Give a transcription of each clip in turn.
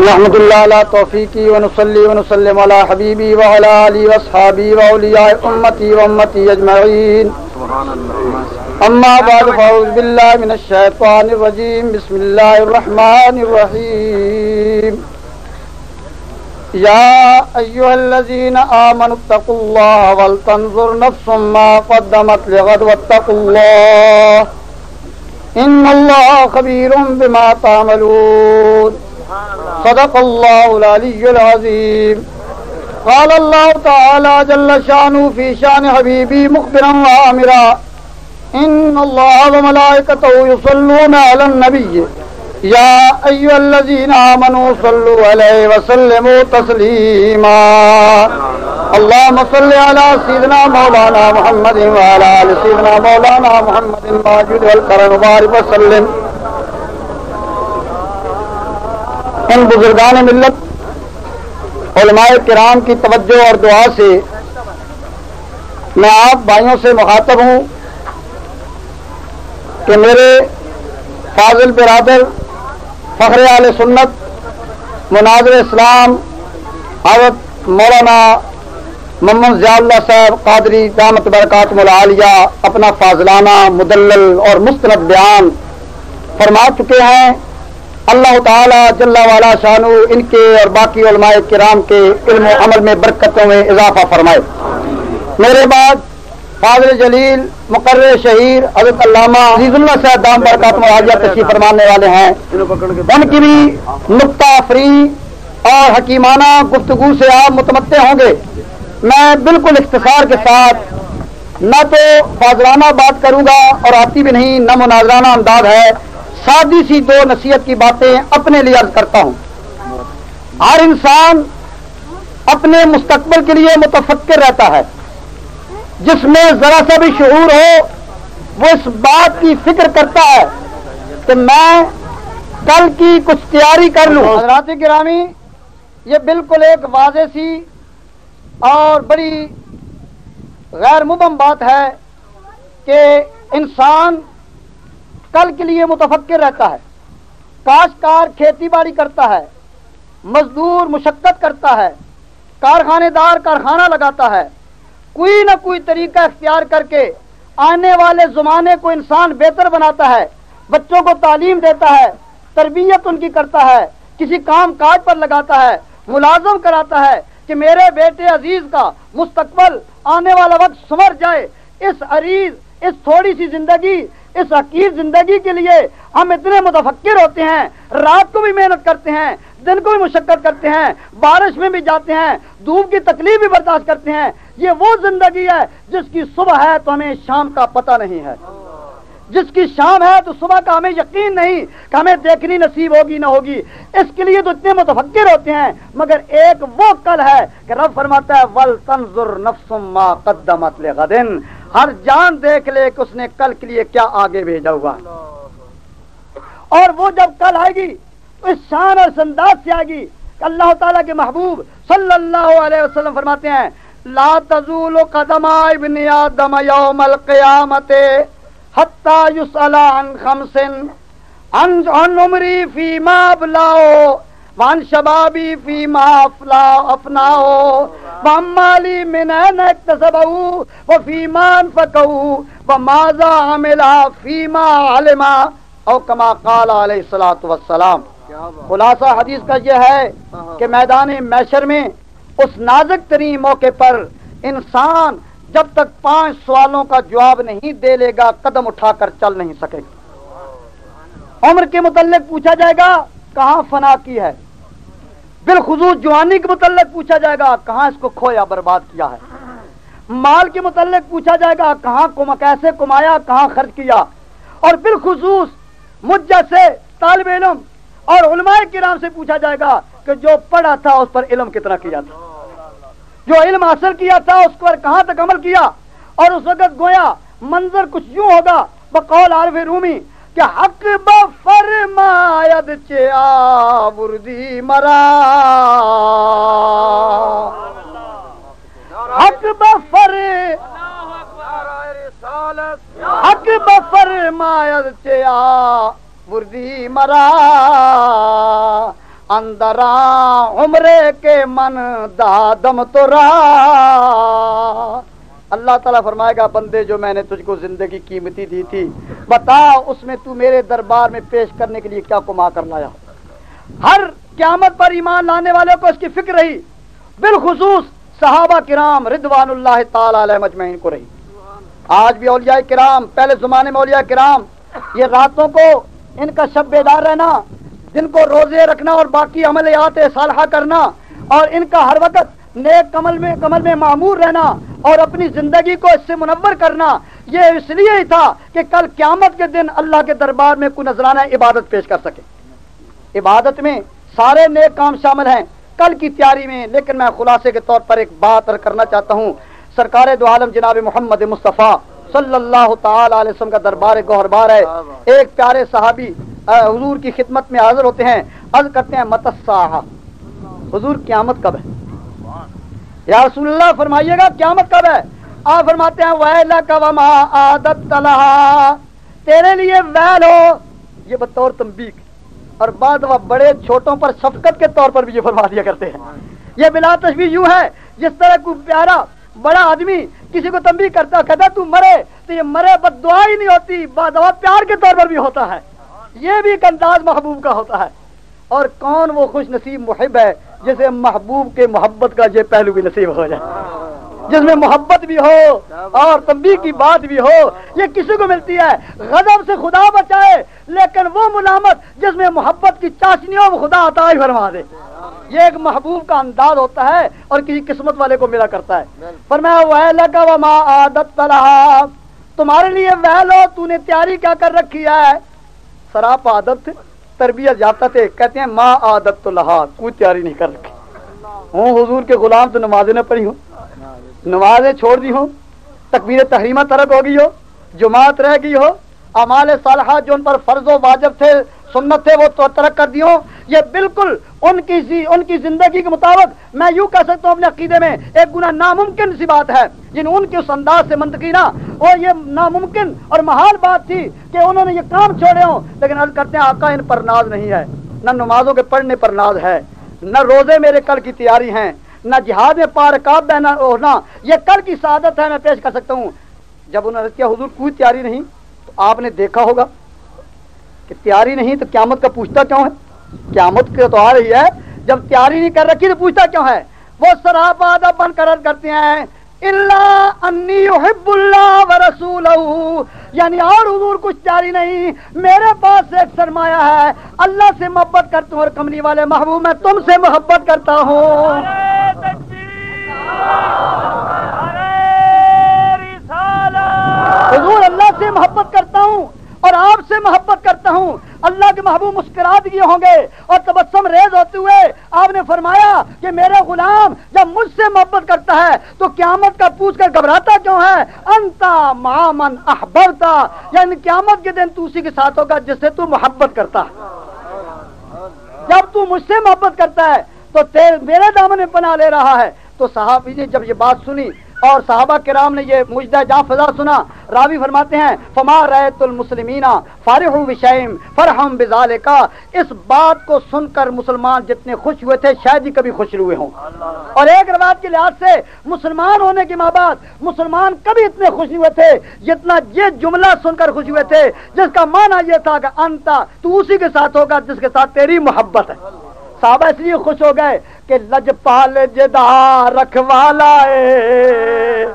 نحمد اللہ علی توفیقی ونصلی ونسلم علی حبیبی وعلی آلہ واصحابہ واولیاء امتی وامتی اجمعین اما بعد فاعوذ باللہ من الشیطان الرجیم بسم اللہ الرحمن الرحیم یا ایھا الذین آمنوا اتقوا اللہ ولتنظر نفس ما قدمت لغد واتقوا اللہ ان اللہ خبیر بما تعملون صدق اللہ العلی العظیم قال اللہ تعالی جل شانہ فی شان حبیبی مخبرا وآمرا ان اللہ وملائکتہ یصلون علی النبی یا ایھا الذین آمنوا صلوا علیہ وسلموا تسلیما اللہم صل علی سیدنا مولانا محمد وعلی آل سیدنا مولانا محمد الماجد والکرم وبارک وسلم۔ ان بزرگان ملت علماء کرام کی توجہ اور دعا سے میں آپ بھائیوں سے مخاطب ہوں کہ میرے فاضل برادر فخر اہل سنت مناظر اسلام حضرت مولانا محمد ضیاء اللہ صاحب قادری دامت برکاتہم العالیہ اپنا فاضلانہ مدلل اور مستند بیان فرما چکے ہیں۔ اللہ تعالی جل وعلا شانہ ان کے اور باقی علماء کرام کے علم و عمل میں برکتوں میں اضافہ فرمائے۔ میرے بعد فاضل جلیل مقرر شہیر حضرت علامہ عزیز اللہ صاحب دام برکاتہم العالیہ تشریف فرمانے والے ہیں، ان کی بھی نکتہ فری اور حکیمانہ گفتگو سے آپ متمتع ہوں گے۔ میں بالکل اختصار کے ساتھ نہ تو فاضلانہ بات کروں گا اور آتی بھی نہیں، نہ مناظرانہ انداز ہے، سادی سی دو نصیحت کی باتیں اپنے لیے عرض کرتا ہوں۔ ہر انسان اپنے مستقبل کے لیے متفکر رہتا ہے، جس میں ذرا سا بھی شعور ہو وہ اس بات کی فکر کرتا ہے کہ میں کل کی کچھ تیاری کر لوں۔ حضرات گرامی، یہ بالکل ایک واضح سی اور بڑی غیر مبہم بات ہے کہ انسان کل کے لیے متفکر رہتا ہے۔ کاشتکار کھیتی باڑی کرتا ہے، مزدور مشقت کرتا ہے، کارخانے دار کارخانہ لگاتا ہے، کوئی نہ کوئی طریقہ اختیار کر کے آنے والے زمانے کو انسان بہتر بناتا ہے، بچوں کو تعلیم دیتا ہے، تربیت ان کی کرتا ہے، کسی کام کاج پر لگاتا ہے، ملازم کراتا ہے کہ میرے بیٹے عزیز کا مستقبل آنے والا وقت سنور جائے۔ اس عریض، اس تھوڑی سی زندگی، اس حقیر زندگی کے لیے ہم اتنے متفکر ہوتے ہیں، رات کو بھی محنت کرتے ہیں، دن کو بھی مشقت کرتے ہیں، بارش میں بھی جاتے ہیں، دھوپ کی تکلیف بھی برداشت کرتے ہیں۔ یہ وہ زندگی ہے جس کی صبح ہے تو ہمیں شام کا پتہ نہیں ہے، جس کی شام ہے تو صبح کا ہمیں یقین نہیں کہ ہمیں دیکھنی نصیب ہوگی نہ ہوگی۔ اس کے لیے تو اتنے متفکر ہوتے ہیں، مگر ایک وہ کل ہے کہ رب فرماتا ہے وَلْتَنْظُرْ نَفْسٌ مَا قَدَّمَتْ لِغَدٍ، ہر جان دیکھ لے کہ اس نے کل کے لیے کیا آگے بھیجا ہوا۔ اور وہ جب کل آئے گی تو اس شان اور انداز سے آئے گی کہ اللہ تعالیٰ کے محبوب صلی اللہ علیہ وسلم فرماتے ہیں لا تزول قدم ابن آدم یوم القیامت حتی یسأل عن خمس عن عمری فیما ابلاؤ وعن شبابی فیما افناؤ وعن مالی من این اکتسبہ وفیما انفقہ وماذا عملا فیما علما او کما قال علیہ الصلوۃ والسلام۔ خلاصہ حدیث کا یہ ہے کہ میدان محشر میں اس نازک ترین موقع پر انسان جب تک 5 سوالوں کا جواب نہیں دے لے گا قدم اٹھا کر چل نہیں سکے گا۔ عمر کے متعلق پوچھا جائے گا کہاں فنا کی ہے، بالخصوص جوانی کے متعلق پوچھا جائے گا کہاں اس کو کھویا برباد کیا ہے، مال کے متعلق پوچھا جائے گا کہاں کیسے کمایا کہاں خرچ کیا، اور بالخصوص مجھ جیسے طالب علم اور علماء کرام سے پوچھا جائے گا کہ جو پڑھا تھا اس پر علم کتنا کیا تھا، جو علم حاصل کیا تھا اس پر کہاں تک عمل کیا۔ اور اس وقت گویا منظر کچھ یوں ہوگا بقول عارف رومی کہ حق بفرماید چه آوردی مرا، حق بفرماید چه آوردی مرا، اندرا عمرے کے من دادم تو را. اللہ تعالیٰ فرمائے گا بندے جو میں نے تجھ کو زندگی قیمتی دی تھی بتا اس میں تو میرے دربار میں پیش کرنے کے لیے کیا کما کر لایا. ہر قیامت پر ایمان لانے والوں کو اس کی فکر رہی، بالخصوص صحابہ کرام رضوان اللہ تعالی علیہ مجمعین کو رہی. آج بھی اولیاء کرام، پہلے زمانے میں اولیاء کرام یہ راتوں کو ان کا شب بیدار رہنا، دن کو روزے رکھنا اور باقی عملیات صالحہ کرنا اور ان کا ہر وقت نیک عمل میں معمور رہنا اور اپنی زندگی کو اس سے منور کرنا، یہ اس لیے ہی تھا کہ کل قیامت کے دن اللہ کے دربار میں کوئی نذرانہ عبادت پیش کر سکے. عبادت میں سارے نیک کام شامل ہیں کل کی تیاری میں، لیکن میں خلاصے کے طور پر ایک بات کرنا چاہتا ہوں. سرکار دو عالم جناب محمد مصطفیٰ صلی اللہ تعالی علیہ وسلم کا دربار گوہربار ہے. ایک پیارے صحابی حضور کی خدمت میں حاضر ہوتے ہیں، عرض کرتے ہیں متی الساعہ، حضور قیامت کب ہے؟ یا رسول اللہ فرمائیے گا قیامت کب ہے؟ آپ فرماتے ہیں ویلک وما اعددت لہا، تیرے لیے ویل ہو، یہ بطور تنبیہ اور بعد وہ بڑے چھوٹوں پر شفقت کے طور پر بھی یہ فرما دیا کرتے ہیں. یہ بلا تشبیہ یوں ہے جس طرح کوئی پیارا بڑا آدمی کسی کو تنبیہ کرتا کہتا تو مرے، تو یہ مرے بد دعا ہی نہیں ہوتی، دعا پیار کے طور پر بھی ہوتا ہے. یہ بھی ایک انداز محبوب کا ہوتا ہے. اور کون وہ خوش نصیب محب ہے جسے محبوب کے محبت کا یہ پہلو بھی نصیب ہو جائے، جس میں محبت بھی ہو اور تنبیہ کی بات بھی ہو. یہ کسی کو ملتی ہے، غضب سے خدا بچائے، لیکن وہ ملامت جس میں محبت کی چاشنی ہو وہ خدا عطا ہی فرما دے. یہ ایک محبوب کا انداز ہوتا ہے اور کسی قسمت والے کو ملا کرتا ہے. فرمایا ویلک وما اعددت لہا، تمہارے لیے ویل ہو، تو نے تیاری کیا کر رکھی ہے. سراپا ادب تھے، تربیت یافتہ تھے، کہتے ہیں ما اعددت لہا، کوئی تیاری نہیں کر رکھی ہوں. حضور کے غلام تو نمازیں نہ پڑھی ہوں، نمازیں چھوڑ دی ہوں، تکبیر تحریمہ ترک ہو گئی ہو، جماعت رہ گئی ہو، اعمال صالحہ جو ان پر فرض و واجب تھے سنت تھے وہ تو ترک کر دی ہوں. یہ بالکل ان کی زندگی کے مطابق میں یوں کہہ سکتا ہوں اپنے عقیدے میں ایک گناہ ناممکن سی بات ہے، جن ان کے اس انداز سے منطقی نہ اور یہ ناممکن اور محال بات تھی کہ انہوں نے یہ کام چھوڑے ہوں. لیکن عرض کرتے ہیں آقا ان پر ناز نہیں ہے، نہ نمازوں کے پڑھنے پر ناز ہے، نہ روزے میرے کل کی تیاری ہیں، نہ جہاد میں پارکاب بہنا ہونا، یہ کل کی سعادت ہے میں پیش کر سکتا ہوں. جب انہوں نے کیا حضور کوئی تیاری نہیں، تو آپ نے دیکھا ہوگا کہ تیاری نہیں تو قیامت کا پوچھتا کیوں ہے؟ قیامت کی تو آ رہی ہے، جب تیاری نہیں کر رکھی تو پوچھتا کیوں ہے؟ وہ سراپا ادب بن کر کرتے ہیں الا انی احب اللہ ورسولہ، یعنی اور حضور کچھ تیاری نہیں، میرے پاس ایک سرمایہ ہے، اللہ سے محبت کرتا ہوں اور کملی والے محبوب میں تم سے محبت کرتا ہوں. حضور اللہ سے محبت کرتا ہوں اور آپ سے محبت کرتا ہوں. اللہ کے محبوب مسکرا دیے ہوں گے اور تبسم ریز ہوتے ہوئے آپ نے فرمایا کہ میرا غلام جب مجھ سے محبت کرتا ہے تو قیامت کا پوچھ کر گھبراتا کیوں ہے؟ انتا مع من احببتا، یعنی قیامت کے دن تو اسی کے ساتھ ہوگا جس سے تو محبت کرتا ہے. جب تو مجھ سے محبت کرتا ہے تو میرے دامن میں پناہ لے رہا ہے. تو صحابی نے جب یہ بات سنی اور صحابہ کرام نے یہ مجدہ جاں فضا سنا، راوی فرماتے ہیں فما رأیت المسلمین فرحوا بشیء فرحم بذالک، اس بات کو سن کر مسلمان جتنے خوش ہوئے تھے شاید ہی کبھی خوش ہوئے ہوں. اور ایک روایت کے لحاظ سے مسلمان ہونے کے بعد مسلمان کبھی اتنے خوش نہیں ہوئے تھے جتنا یہ جملہ سن کر خوش ہوئے تھے، جس کا معنی یہ تھا کہ انتا، تو اسی کے ساتھ ہوگا جس کے ساتھ تیری محبت ہے. صحابہ اس لیے خوش ہو گئے کہ لجپال جدا رکھوالا ہے،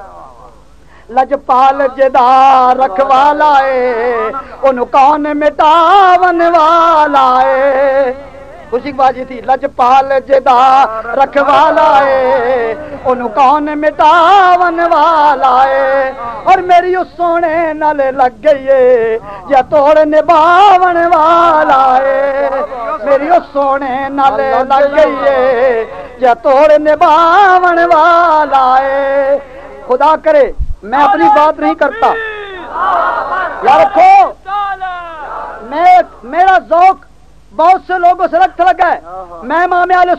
لجپال جدا رکھوالا ہے، ان کون مٹاون والا ہے. خوشی کی بات یہ تھی لجپال جدا رکھوالا ہے، ان کون مٹاون والا ہے. اور میری اس سونے نال لگ گئی ہے یا توڑ نباون والا ہے، میری اس سونے نال لگ گئی ہے یا توڑ نباون والا ہے. خدا کرے میں اپنی بات نہیں کرتا، یاد رکھو میرا ذوق بہت سے لوگوں سے رکھ لگا ہے. میں امام اہل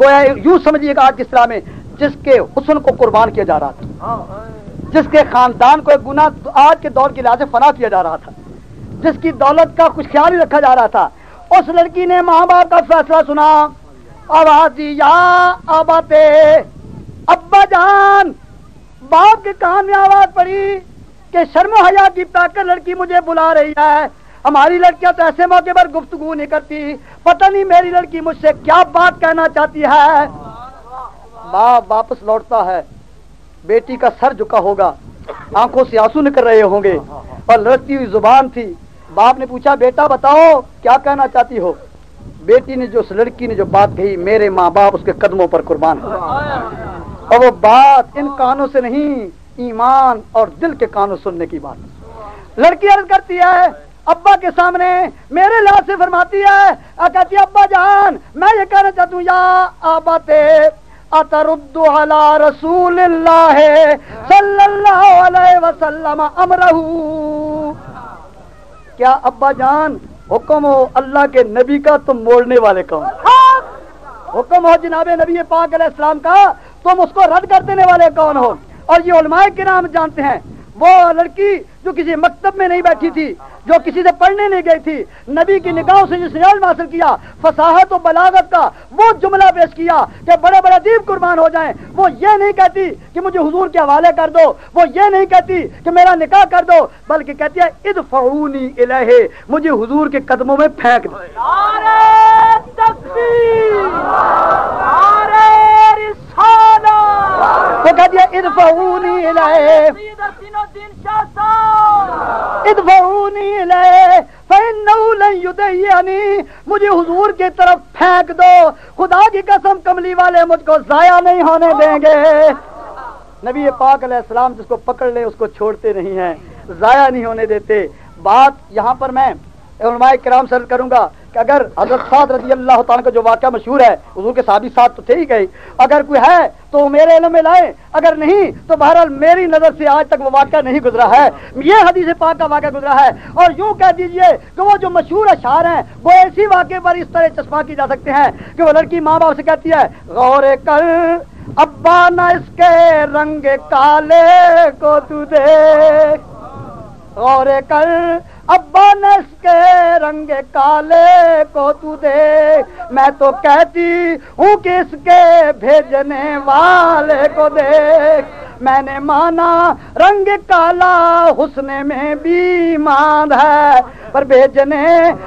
گویا یوں سمجھیے گا آج کی اصطلاح میں جس کے حسن کو قربان کیا جا رہا تھا، جس کے خاندان کو ایک گناہ آج کے دور کے لحاظ سے فنا کیا جا رہا تھا، جس کی دولت کا کچھ خیال ہی رکھا جا رہا تھا، اس لڑکی نے ماں باپ کا فیصلہ سنا، آواز دی یا آباتے، ابا جان، باپ کے کان میں آواز پڑی کہ شرم و حیا کی پا کر لڑکی مجھے بلا رہی ہے، ہماری لڑکیاں تو ایسے موقع پر گفتگو نہیں کرتی، پتہ نہیں میری لڑکی مجھ سے کیا بات کہنا چاہتی ہے۔ باپ واپس لوٹتا ہے، بیٹی کا سر جھکا ہوگا، آنکھوں سے آنسو نکل رہے ہوں گے اور لڑتی ہوئی زبان تھی۔ باپ نے پوچھا بیٹا بتاؤ کیا کہنا چاہتی ہو؟ بیٹی نے جو اس لڑکی نے جو بات کہی، میرے ماں باپ اس کے قدموں پر قربان ہو، اور وہ بات ان کانوں سے نہیں، ایمان اور دل کے کانوں سننے کی بات۔ لڑکی عرض کرتی ہے ابا کے سامنے، میرے لحاظ سے فرماتی ہے، کہتی ہے ابا جان میں یہ کہنا چاہتی ہوں یا آباتے اترد علی رسول اللہ صلی اللہ علیہ وسلم امرہ، کیا ابا جان حکم ہو اللہ کے نبی کا تم موڑنے والے کون؟ حکم ہو جناب نبی پاک علیہ السلام کا تم اس کو رد کر دینے والے کون ہو؟ اور یہ علماء کرام جانتے ہیں، وہ لڑکی جو کسی مکتب میں نہیں بیٹھی تھی، جو کسی سے پڑھنے نہیں گئی تھی، نبی کی نگاہوں سے جس نے علم حاصل کیا، فصاحت و بلاغت کا وہ جملہ پیش کیا کہ بڑے بڑے ادیب قربان ہو جائیں، وہ یہ نہیں کہتی کہ مجھے حضور کے حوالے کر دو، وہ یہ نہیں کہتی کہ میرا نکاح کر دو، بلکہ کہتی ہے ادفعونی الیہ، مجھے حضور کے قدموں میں پھینک دو۔ نعرہ تکبیر، نعرہ رسالہ، وہ کہتی ہے ادفعونی الیہ، ادفعونی الیہ فإنہ لن یضیعنی، مجھے حضور کی طرف پھینک دو، خدا کی قسم کملی والے مجھ کو ضائع نہیں ہونے دیں گے۔ نبی پاک علیہ السلام جس کو پکڑ لے اس کو چھوڑتے نہیں ہیں، ضائع نہیں ہونے دیتے۔ بات یہاں پر میں علماء کرام سے عرض کروں گا کہ اگر حضرت سعد رضی اللہ تعالیٰ کا جو واقعہ مشہور ہے، حضور کے صحابی ساتھ تو تھے ہی گئے، اگر کوئی ہے تو میرے علم میں لائے، اگر نہیں تو بہرحال میری نظر سے آج تک وہ واقعہ نہیں گزرا ہے، یہ حدیث پاک کا واقعہ گزرا ہے۔ اور یوں کہہ دیجئے کہ وہ جو مشہور اشعار ہیں وہ ایسی واقعے پر اس طرح چسپاں کی جا سکتے ہیں کہ وہ لڑکی ماں باپ سے کہتی ہے غور کر ابا نہ اس کے رنگ کالے کو تو دیکھ، غور کر ابا نس کے رنگ کالے کو تو دیکھ، میں تو کہتی ہوں کہ اس کے بھیجنے والے کو دیکھ، میں نے مانا رنگ کالا حسن میں بھی ماند ہے، پر بھیجنے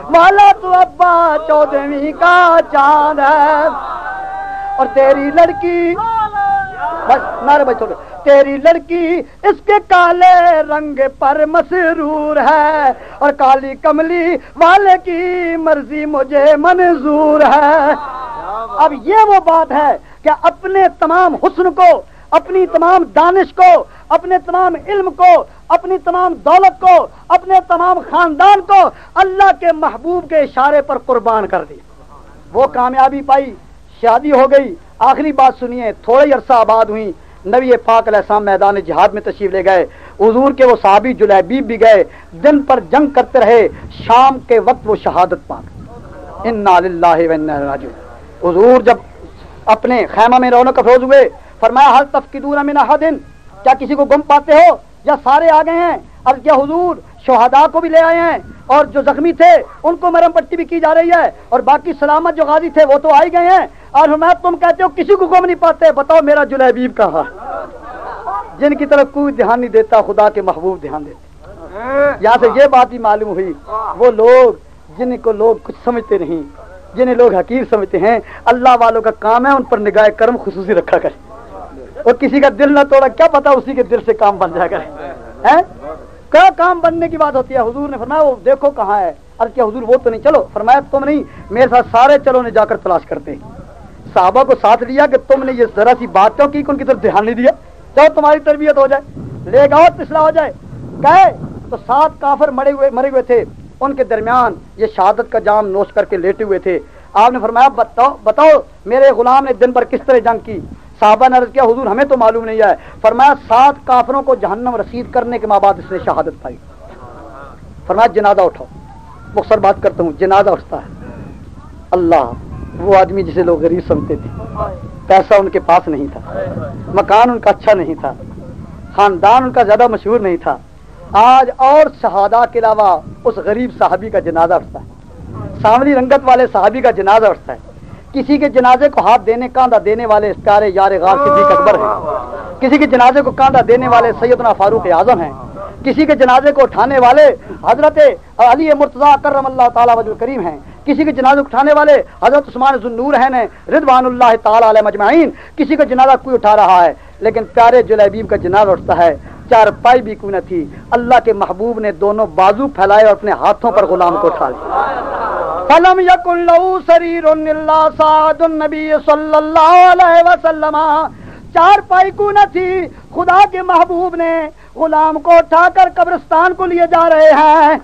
والا تو ابا 14ویں کا چاند ہے، اور تیری لڑکی بس نعرہ بھائی چھوڑو، تیری لڑکی اس کے کالے رنگ پر مسرور ہے، اور کالی کملی والے کی مرضی مجھے منظور ہے۔ اب یہ وہ بات ہے کہ اپنے تمام حسن کو، اپنی تمام دانش کو، اپنے تمام علم کو، اپنی تمام دولت کو، اپنے تمام خاندان کو اللہ کے محبوب کے اشارے پر قربان کر دی، وہ کامیابی پائی، شادی ہو گئی۔ آخری بات سنیے، تھوڑا ہی عرصہ آباد ہوئی، نبی پاک علیہ السلام میدان جہاد میں تشریف لے گئے، حضور کے وہ صحابی جلیبیب بھی گئے، دن پر جنگ کرتے رہے، شام کے وقت وہ شہادت پا گئے۔ انا للہ و انا الیہ راجعون۔ حضور جب اپنے خیمہ میں رونق افروز ہوئے، فرمایا حل تفقدون من احد، کیا کسی کو گم پاتے ہو یا سارے آ گئے ہیں؟ اب کیا حضور شہداء کو بھی لے آئے ہیں، اور جو زخمی تھے ان کو مرہم پٹی بھی کی جا رہی ہے، اور باقی سلامت جو غازی تھے وہ تو آ ہی گئے ہیں، اور ہمیں تم کہتے ہو کسی کو گم نہیں پاتے، بتاؤ میرا جلیبیب کہاں؟ جن کی طرف کوئی دھیان نہیں دیتا، خدا کے محبوب دھیان دیتے۔ یہاں سے یہ بات بھی معلوم ہوئی، وہ لوگ جن کو لوگ کچھ سمجھتے نہیں، جنہیں لوگ حقیر سمجھتے ہیں، اللہ والوں کا کام ہے ان پر نگاہ کرم خصوصی رکھا کرے، اور کسی کا دل نہ توڑا، کیا پتا اسی کے دل سے کام بن جائے گا۔ کیا کام بننے کی بات ہوتی ہے؟ حضور نے فرمایا وہ دیکھو کہاں ہے، عرض کیا حضور وہ تو نہیں، چلو، فرمایا تم نہیں، میرے ساتھ سارے چلو نے جا کر تلاش کرتے، صحابہ کو ساتھ لیا کہ تم نے یہ ذرا سی بات کیوں کی، ان کی طرف دھیان نہیں دیا، چلو تمہاری تربیت ہو جائے، لے گاؤ اصلاح ہو جائے۔ گئے تو 7 کافر مرے ہوئے تھے، ان کے درمیان یہ شہادت کا جام نوش کر کے لیٹے ہوئے تھے۔ آپ نے فرمایا بتاؤ میرے غلام نے دن بھر کس طرح جنگ کی؟ صحابہ نے عرض کیا حضور ہمیں تو معلوم نہیں ہے۔ فرمایا 7 کافروں کو جہنم رسید کرنے کے بعد اس نے شہادت پائی۔ فرمایا جنازہ اٹھاؤ، مختصر بات کرتا ہوں، جنازہ اٹھتا ہے، اللہ وہ آدمی جسے لوگ غریب سمجھتے تھے، پیسہ ان کے پاس نہیں تھا، مکان ان کا اچھا نہیں تھا، خاندان ان کا زیادہ مشہور نہیں تھا، آج اور شہادہ کے علاوہ اس غریب صحابی کا جنازہ اٹھتا ہے، سانولی رنگت والے صحابی کا جنازہ اٹھتا ہے، کسی کے جنازے کو ہاتھ دینے کاندھا دینے والے پیارے یار غار صدیق اکبر ہیں، کسی کے جنازے کو کاندھا دینے والے سیدنا فاروق اعظم ہیں، کسی کے جنازے کو اٹھانے والے حضرت علی مرتضیٰ کرم اللہ تعالیٰ وجہ کریم ہیں، کسی کے جنازے کو اٹھانے والے حضرت عثمان ذو النور ہیں رضوان اللہ تعالیٰ علیہ مجمعین، کسی کا جنازہ کوئی اٹھا رہا ہے، لیکن پیارے جلیبیب کا جنازہ اٹھتا ہے، چارپائی بھی کوئی نہ تھی، اللہ کے محبوب نے دونوں بازو پھیلائے اور اپنے ہاتھوں پر غلام کو اٹھا لیا۔ فلم یکن لہ سریر الا سعد النبی صلی اللہ علیہ وسلم، چارپائی کو نہ تھی، خدا کے محبوب نے غلام کو اٹھا کر قبرستان کو لیے جا رہے ہیں،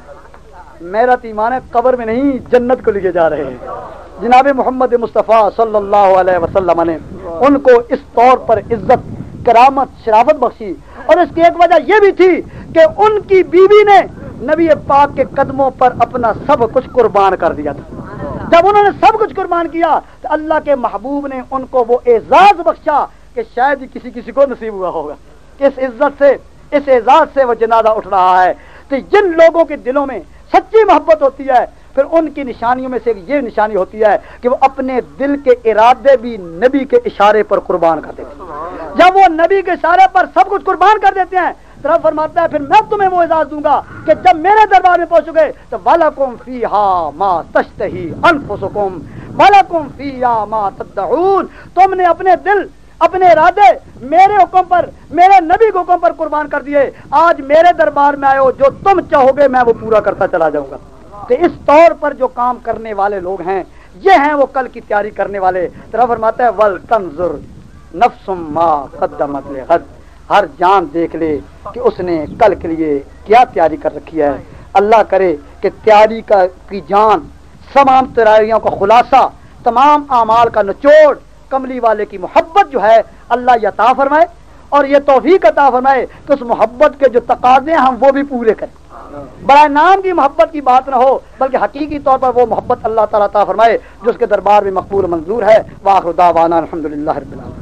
میرا ایمان ہے قبر میں نہیں جنت کو لیے جا رہے ہیں۔ جناب محمد مصطفیٰ صلی اللہ علیہ وسلم نے ان کو اس طور پر عزت کرامت شرافت بخشی، اور اس کی ایک وجہ یہ بھی تھی کہ ان کی بیوی نے نبی پاک کے قدموں پر اپنا سب کچھ قربان کر دیا تھا۔ جب انہوں نے سب کچھ قربان کیا تو اللہ کے محبوب نے ان کو وہ اعزاز بخشا کہ شاید ہی کسی کو نصیب ہوا ہوگا، اس عزت سے اس اعزاز سے وہ جنازہ اٹھ رہا ہے۔ تو جن لوگوں کے دلوں میں سچی محبت ہوتی ہے، پھر ان کی نشانیوں میں سے یہ نشانی ہوتی ہے کہ وہ اپنے دل کے ارادے بھی نبی کے اشارے پر قربان کر دیتے ہیں۔ جب وہ نبی کے اشارے پر سب کچھ قربان کر دیتے ہیں، تو رب فرماتا ہے پھر میں تمہیں وہ اعزاز دوں گا کہ جب میرے دربار میں پہنچو گے تو وَلَكُمْ فِيهَا مَا تَشْتَهِي أَنفُسُكُمْ وَلَكُمْ فِيهَا مَا تَدَّعُونَ، تم نے اپنے دل اپنے ارادے میرے حکم پر میرے نبی کے حکم پر قربان کر دیے، آج میرے دربار میں آئے ہو، جو تم چاہو گے میں وہ پورا کرتا چلا جاؤں گا۔ تو اس طور پر جو کام کرنے والے لوگ ہیں یہ ہیں وہ کل کی تیاری کرنے والے۔ رب فرماتا ہے وَلْتَنظُرْ نَفْسٌ مَا قَدَّمَتْ لِغَدٍ، ہر جان دیکھ لے کہ اس نے کل کے لیے کیا تیاری کر رکھی ہے۔ اللہ کرے کہ تیاری کی جان، تمام تیاریوں کا خلاصہ، تمام اعمال کا نچوڑ کملی والے کی محبت جو ہے اللہ یہ عطا فرمائے، اور یہ توفیق عطا فرمائے کہ اس محبت کے جو تقاضے ہیں ہم وہ بھی پورے کریں، برائے نام کی محبت کی بات نہ ہو بلکہ حقیقی طور پر وہ محبت اللہ تعالیٰ عطا فرمائے جو اس کے دربار میں مقبول و منظور ہے۔ وآخر دعوانا الحمدللہ رب العالمین۔